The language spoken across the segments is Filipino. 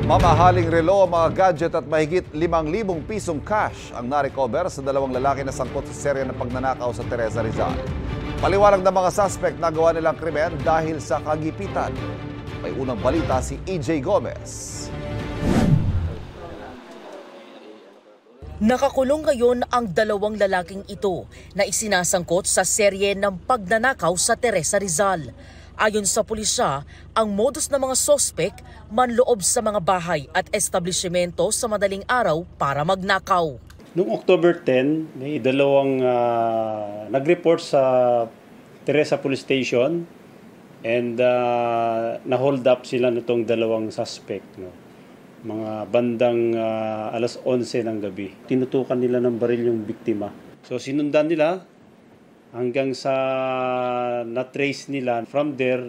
Mamahaling relo, mga gadget at mahigit 5,000 pisong cash ang narecover sa dalawang lalaki na sangkot sa serya ng pagnanakaw sa Teresa Rizal. Paliwanag ng mga suspect na gawa nilang krimen dahil sa kagipitan. May unang balita si EJ Gomez. Nakakulong ngayon ang dalawang lalaking ito na isinasangkot sa serye ng pagnanakaw sa Teresa Rizal. Ayon sa pulisya, ang modus ng mga sospek manloob sa mga bahay at establishmento sa madaling araw para magnakaw. Noong October 10, may dalawang nag-report sa Teresa Police Station and na-hold up sila nitong dalawang suspect. No? Mga bandang alas 11 ng gabi. Tinutukan nila ng baril yung biktima. So sinundan nila hanggang sa na-trace nila. From there,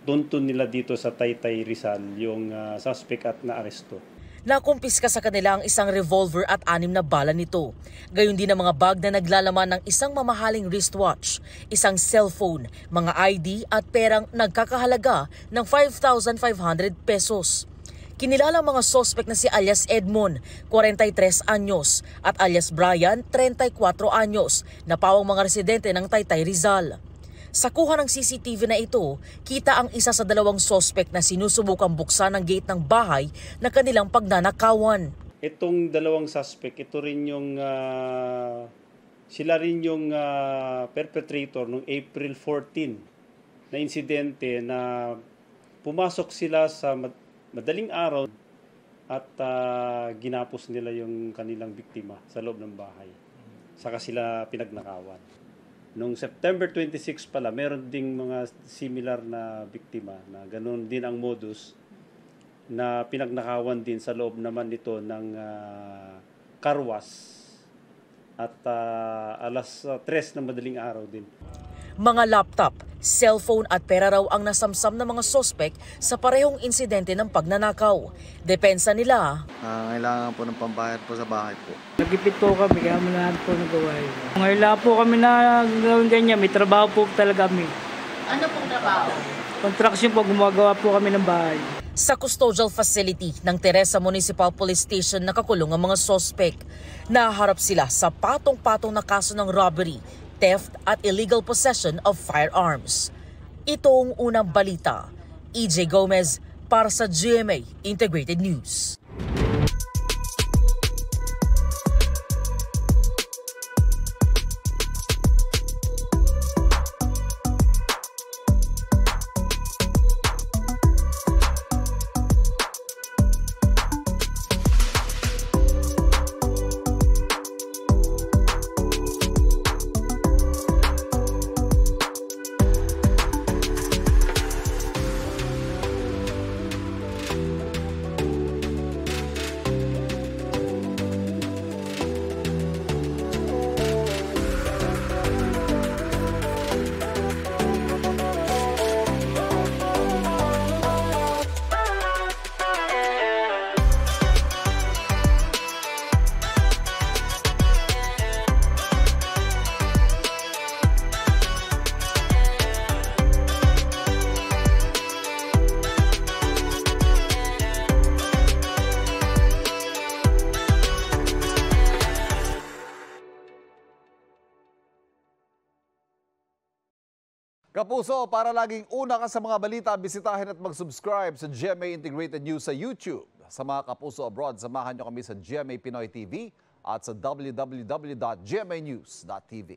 tuntun nila dito sa Taytay Rizal yung suspect at na-aresto. Nakumpiska sa kanila ang isang revolver at 6 na bala nito. Gayon din ang mga bag na naglalaman ng isang mamahaling wristwatch, isang cellphone, mga ID at perang nagkakahalaga ng 5,500 pesos. Kinilala ang mga sospek na si alias Edmond, 43 anyos, at alias Brian, 34 anyos, na pawang mga residente ng Taytay Rizal. Sa kuha ng CCTV na ito, kita ang isa sa dalawang sospek na sinusubukang buksan ang gate ng bahay na kanilang pagnanakawan. Itong dalawang suspect, sila rin yung perpetrator noong April 14 na insidente na pumasok sila sa madaling araw at ginapos nila yung kanilang biktima sa loob ng bahay. Saka sila pinagnakawan. Noong September 26 pala, meron ding mga similar na biktima na ganoon din ang modus na pinagnakawan din sa loob naman nito ng karwas at alas 3 ng madaling araw din. Mga laptop, cellphone at pera raw ang nasamsam ng mga sospek sa parehong insidente ng pagnanakaw. Depensa nila. Kailangan po ng pambayad po sa bahay po. Nagipit po kami, kaya manahan po nagawa yun. Kailangan po kami na gawin ganyan, may trabaho po talaga kami. Ano pong trabaho? Construction po, gumagawa po kami ng bahay. Sa custodial facility ng Teresa Municipal Police Station nakakulong ang mga sospek. Naharap sila sa patong-patong na kaso ng robbery, theft at illegal possession of firearms. Ito ang unang balita. EJ Gomez para sa GMA Integrated News. Kapuso, para laging una ka sa mga balita, bisitahin at mag-subscribe sa GMA Integrated News sa YouTube. Sa mga kapuso abroad, samahan nyo kami sa GMA Pinoy TV at sa www.gmanews.tv.